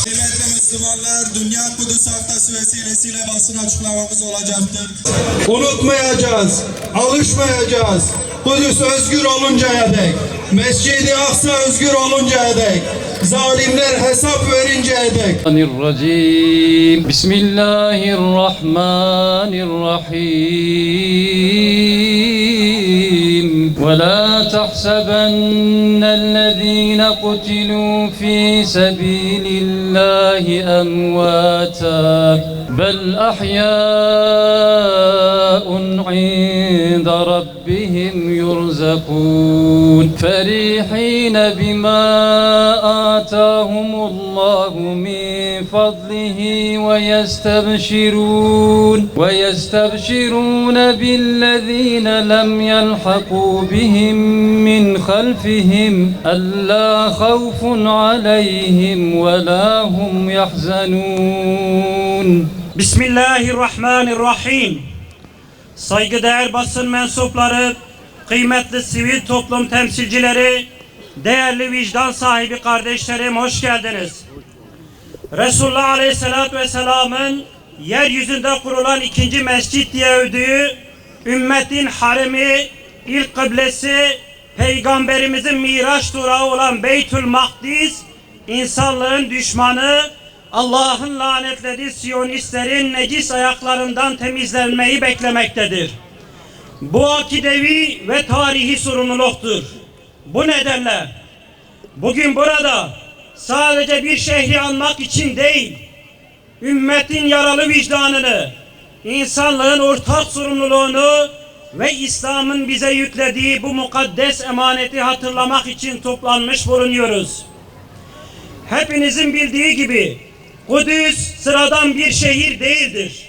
Kıymetli Müslümanlar, Dünya Kudüs Haftası vesilesiyle basın açıklamamız olacaktır. Unutmayacağız, alışmayacağız. Kudüs özgür oluncaya dek, Mescid-i Aksa özgür oluncaya dek, zalimler hesap verinceye dek. Bismillahirrahmanirrahim. ولا تحسبن الذين قتلوا في سبيل الله أمواتا بل أحياء عند ربهم يرزقون فرحين بما آتاهم الله من فضله ويستبشرون بالذين لم يلحقوا بهم من خلفهم ألا خوف عليهم ولا هم يحزنون. Bismillahirrahmanirrahim. Saygıdeğer basın mensupları, kıymetli sivil toplum temsilcileri, değerli vicdan sahibi kardeşlerim, hoş geldiniz. Resulullah Aleyhisselatü Vesselam'ın yeryüzünde kurulan ikinci mescit diye övdüğü ümmetin haremi, ilk kıblesi, Peygamberimizin Miraç durağı olan Beytül Makdis, insanlığın düşmanı, Allah'ın lanetlediği Siyonistlerin necis ayaklarından temizlenmeyi beklemektedir. Bu akidevi ve tarihi sorumluluktur. Bu nedenle bugün burada sadece bir şehri anmak için değil, ümmetin yaralı vicdanını, insanlığın ortak sorumluluğunu ve İslam'ın bize yüklediği bu mukaddes emaneti hatırlamak için toplanmış bulunuyoruz. Hepinizin bildiği gibi Kudüs sıradan bir şehir değildir.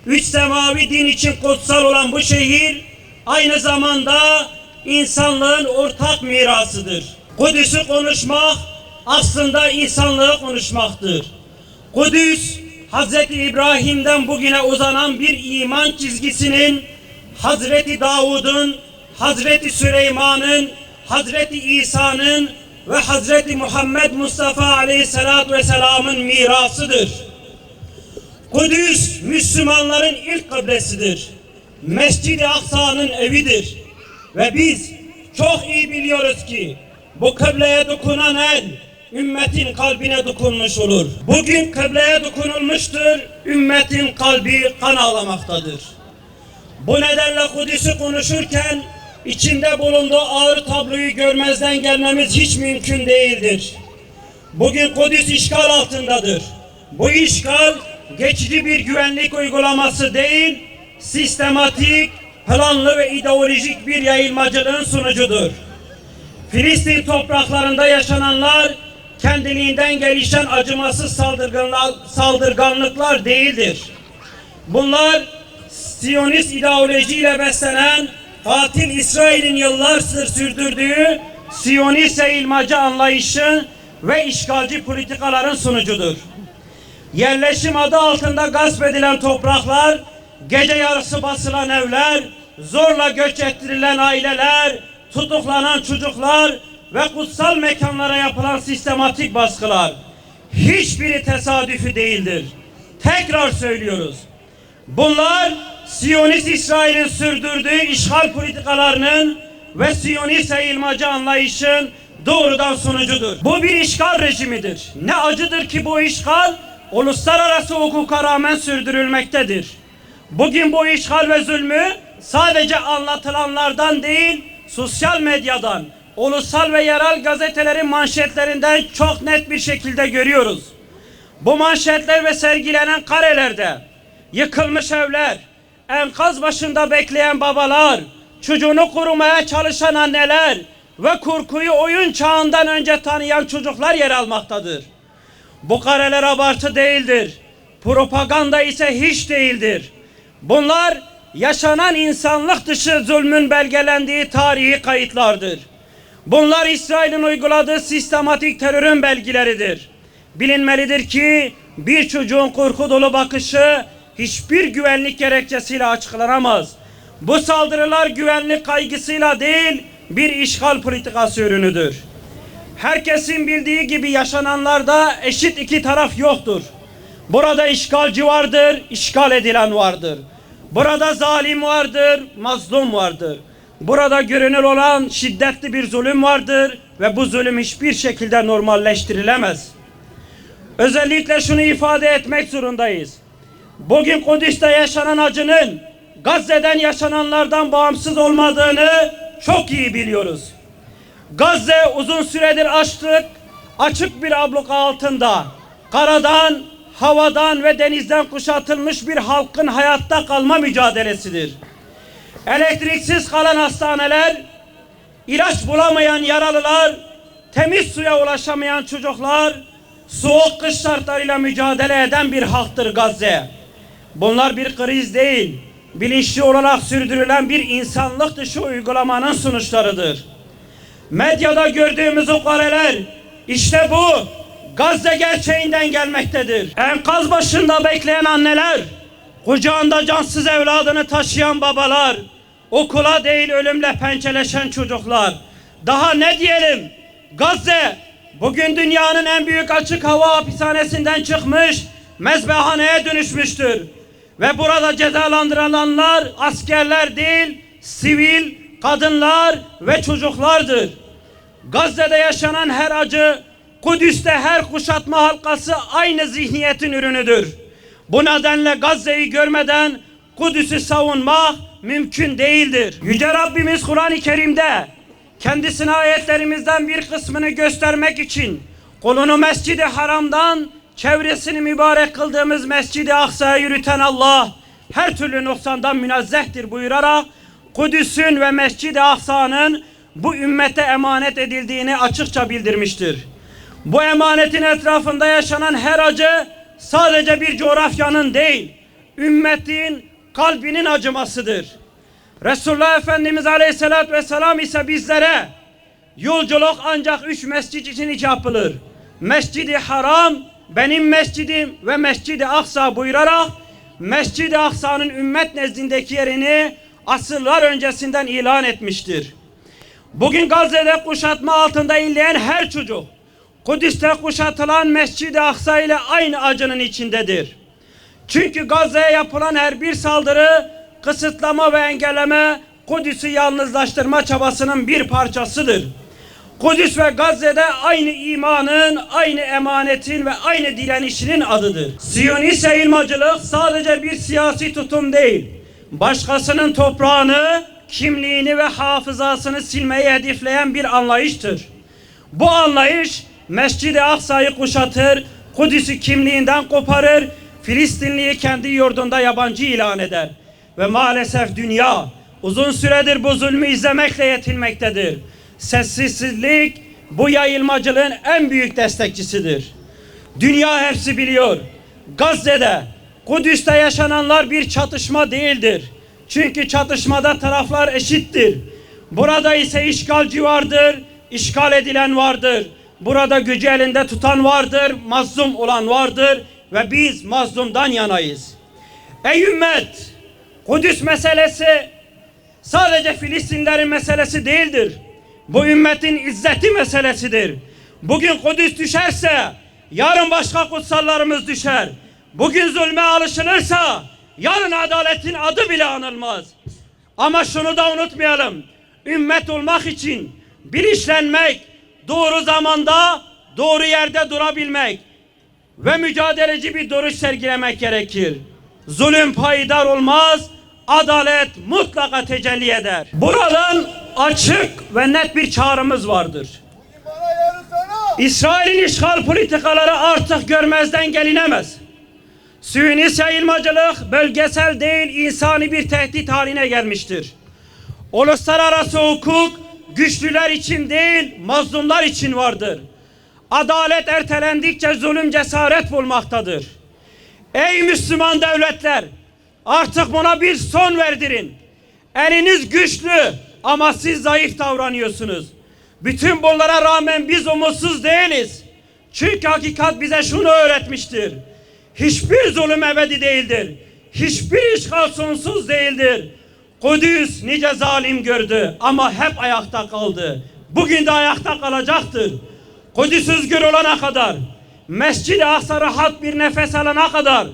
Üç semavi din için kutsal olan bu şehir aynı zamanda insanlığın ortak mirasıdır. Kudüs'ü konuşmak aslında insanlığı konuşmaktır. Kudüs, Hazreti İbrahim'den bugüne uzanan bir iman çizgisinin, Hazreti Davud'un, Hazreti Süleyman'ın, Hazreti İsa'nın ve Hazreti Muhammed Mustafa Aleyhisselatü Vesselam'ın mirasıdır. Kudüs, Müslümanların ilk kıblesidir. Mescid-i Aksa'nın evidir. Ve biz çok iyi biliyoruz ki bu kıbleye dokunan el, ümmetin kalbine dokunmuş olur. Bugün kıbleye dokunulmuştur, ümmetin kalbi kan ağlamaktadır. Bu nedenle Kudüs'ü konuşurken içinde bulunduğu ağır tabloyu görmezden gelmemiz hiç mümkün değildir. Bugün Kudüs işgal altındadır. Bu işgal geçici bir güvenlik uygulaması değil, sistematik, planlı ve ideolojik bir yayılmacılığın sonucudur. Filistin topraklarında yaşananlar kendiliğinden gelişen acımasız saldırganlıklar değildir. Bunlar Siyonist ideolojiyle beslenen katil İsrail'in yıllardır sürdürdüğü Siyonist yayılmacı anlayışı ve işgalci politikaların sonucudur. Yerleşim adı altında gasp edilen topraklar, gece yarısı basılan evler, zorla göç ettirilen aileler, tutuklanan çocuklar ve kutsal mekanlara yapılan sistematik baskılar hiçbiri tesadüfi değildir. Tekrar söylüyoruz. Bunlar Siyonist İsrail'in sürdürdüğü işgal politikalarının ve Siyonist yayılmacı anlayışın doğrudan sonucudur. Bu bir işgal rejimidir. Ne acıdır ki bu işgal uluslararası hukuka rağmen sürdürülmektedir. Bugün bu işgal ve zulmü sadece anlatılanlardan değil, sosyal medyadan, ulusal ve yerel gazetelerin manşetlerinden çok net bir şekilde görüyoruz. Bu manşetler ve sergilenen karelerde yıkılmış evler, enkaz başında bekleyen babalar, çocuğunu korumaya çalışan anneler ve korkuyu oyun çağından önce tanıyan çocuklar yer almaktadır. Bu kareler abartı değildir. Propaganda ise hiç değildir. Bunlar yaşanan insanlık dışı zulmün belgelendiği tarihi kayıtlardır. Bunlar İsrail'in uyguladığı sistematik terörün belgeleridir. Bilinmelidir ki bir çocuğun korku dolu bakışı hiçbir güvenlik gerekçesiyle açıklanamaz. Bu saldırılar güvenlik kaygısıyla değil, bir işgal politikası ürünüdür. Herkesin bildiği gibi yaşananlarda eşit iki taraf yoktur. Burada işgalci vardır, işgal edilen vardır. Burada zalim vardır, mazlum vardır. Burada görünür olan şiddetli bir zulüm vardır ve bu zulüm hiçbir şekilde normalleştirilemez. Özellikle şunu ifade etmek zorundayız. Bugün Kudüs'te yaşanan acının Gazze'den yaşananlardan bağımsız olmadığını çok iyi biliyoruz. Gazze uzun süredir açık bir abluka altında, karadan, havadan ve denizden kuşatılmış bir halkın hayatta kalma mücadelesidir. Elektriksiz kalan hastaneler, ilaç bulamayan yaralılar, temiz suya ulaşamayan çocuklar, soğuk kış şartlarıyla mücadele eden bir halktır Gazze. Bunlar bir kriz değil, bilinçli olarak sürdürülen bir insanlık dışı uygulamanın sonuçlarıdır. Medyada gördüğümüz o kareler, işte bu Gazze gerçeğinden gelmektedir. Enkaz başında bekleyen anneler, kucağında cansız evladını taşıyan babalar, okula değil ölümle pençeleşen çocuklar. Daha ne diyelim? Gazze bugün dünyanın en büyük açık hava hapishanesinden çıkmış, mezbahaneye dönüşmüştür. Ve burada cezalandırılanlar askerler değil, sivil, kadınlar ve çocuklardır. Gazze'de yaşanan her acı, Kudüs'te her kuşatma halkası aynı zihniyetin ürünüdür. Bu nedenle Gazze'yi görmeden Kudüs'ü savunmak mümkün değildir. Yüce Rabbimiz Kur'an-ı Kerim'de kendisine ayetlerimizden bir kısmını göstermek için kolunu Mescid-i Haram'dan çevresini mübarek kıldığımız Mescid-i Aksa'ya yürüten Allah her türlü noksandan münezzehtir buyurarak Kudüs'ün ve Mescid-i Aksa'nın bu ümmete emanet edildiğini açıkça bildirmiştir. Bu emanetin etrafında yaşanan her acı sadece bir coğrafyanın değil, ümmetin kalbinin acımasıdır. Resulullah Efendimiz Aleyhisselatü Vesselam ise bizlere yolculuk ancak 3 mescid için yapılır. Mescid-i Haram, benim mescidim ve Mescid-i Aksa buyurarak Mescid-i Aksa'nın ümmet nezdindeki yerini asırlar öncesinden ilan etmiştir. Bugün Gazze'de kuşatma altında inleyen her çocuk Kudüs'te kuşatılan Mescid-i Aksa ile aynı acının içindedir. Çünkü Gazze'ye yapılan her bir saldırı, kısıtlama ve engelleme Kudüs'ü yalnızlaştırma çabasının bir parçasıdır. Kudüs ve Gazze'de aynı imanın, aynı emanetin ve aynı direnişinin adıdır. Siyonist yayılmacılık sadece bir siyasi tutum değil, başkasının toprağını, kimliğini ve hafızasını silmeyi hedefleyen bir anlayıştır. Bu anlayış Mescid-i Aksa'yı kuşatır, Kudüs'ü kimliğinden koparır, Filistinliyi kendi yurdunda yabancı ilan eder. Ve maalesef dünya uzun süredir bu zulmü izlemekle yetinmektedir. Sessizlik bu yayılmacılığın en büyük destekçisidir. Dünya hepsi biliyor. Gazze'de, Kudüs'te yaşananlar bir çatışma değildir. Çünkü çatışmada taraflar eşittir. Burada ise işgalci vardır, işgal edilen vardır. Burada gücü elinde tutan vardır, mazlum olan vardır ve biz mazlumdan yanayız. Ey ümmet! Kudüs meselesi sadece Filistinlerin meselesi değildir. Bu ümmetin izzeti meselesidir. Bugün Kudüs düşerse yarın başka kutsallarımız düşer. Bugün zulme alışılırsa yarın adaletin adı bile anılmaz. Ama şunu da unutmayalım. Ümmet olmak için bilinçlenmek, doğru zamanda, doğru yerde durabilmek ve mücadeleci bir duruş sergilemek gerekir. Zulüm payidar olmaz, adalet mutlaka tecelli eder. Buradan açık ve net bir çağrımız vardır. İsrail'in işgal politikaları artık görmezden gelinemez. Siyonist yayılmacılık bölgesel değil insani bir tehdit haline gelmiştir. Uluslararası hukuk güçlüler için değil mazlumlar için vardır. Adalet ertelendikçe zulüm cesaret bulmaktadır. Ey Müslüman devletler, artık buna bir son verdirin. Eliniz güçlü ama siz zayıf davranıyorsunuz. Bütün bunlara rağmen biz umutsuz değiliz. Çünkü hakikat bize şunu öğretmiştir. Hiçbir zulüm ebedi değildir. Hiçbir işgal sonsuz değildir. Kudüs nice zalim gördü ama hep ayakta kaldı. Bugün de ayakta kalacaktır. Kudüs özgür olana kadar, Mescid-i Aksa rahat bir nefes alana kadar,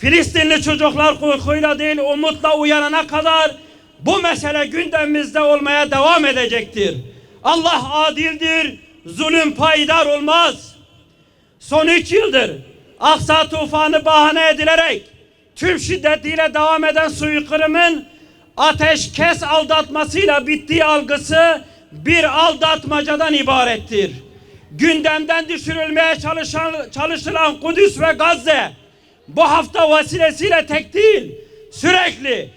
Filistinli çocuklar korkuyla değil umutla uyanana kadar bu mesele gündemimizde olmaya devam edecektir. Allah adildir, zulüm payidar olmaz. Son 3 yıldır Aksa tufanı bahane edilerek tüm şiddetiyle devam eden soykırımın ateşkes aldatmasıyla bittiği algısı bir aldatmacadan ibarettir. Gündemden düşürülmeye çalışılan Kudüs ve Gazze bu hafta vesilesiyle tek değil, sürekli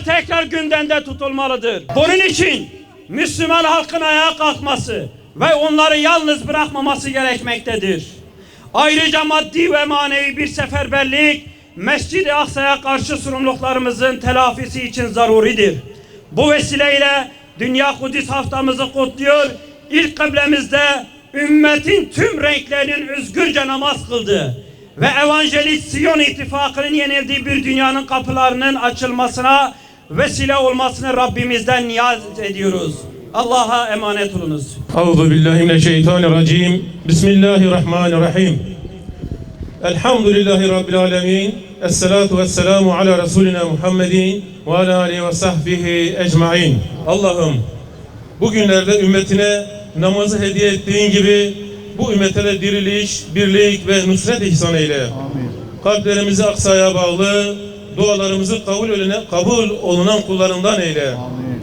tekrar gündemde tutulmalıdır. Bunun için Müslüman halkın ayağa kalkması ve onları yalnız bırakmaması gerekmektedir. Ayrıca maddi ve manevi bir seferberlik Mescid-i Aksa'ya karşı sorumluluklarımızın telafisi için zaruridir. Bu vesileyle Dünya Kudüs haftamızı kutluyor. İlk kıblemizde ümmetin tüm renklerinin özgürce namaz kıldığı ve Evangelist Siyon ittifakının yenildiği bir dünyanın kapılarının açılmasına vesile olmasını Rabbimizden niyaz ediyoruz. Allah'a emanet olunuz. Euzubillahimineşşeytanirracim. Bismillahirrahmanirrahim. Elhamdülillahi Rabbil alemin. Esselatu vesselamu ala Resulina Muhammedin ve ala alihi ve sahbihi ecmain. Allah'ım bugünlerde ümmetine namazı hediye ettiğin gibi bu ümmete de diriliş, birlik ve nusret ihsan eyle. Amin. Kalplerimizi Aksa'ya bağlı, dualarımızı kabul olunan kullarından eyle. Amin.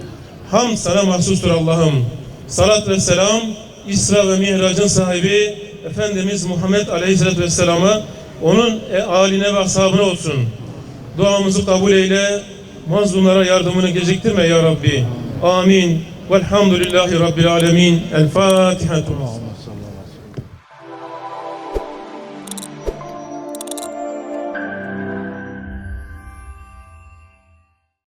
Hamd sana mahsustur Allah'ım. Salat ve selam İsra ve Mihrac'ın sahibi Efendimiz Muhammed Aleyhisselatü Vesselam'a, onun âline ve ashabına olsun. Duamızı kabul eyle, mazlumlara yardımını geciktirme ya Rabbi. Amin. Velhamdülillahi Rabbil alemin. El Fatiha.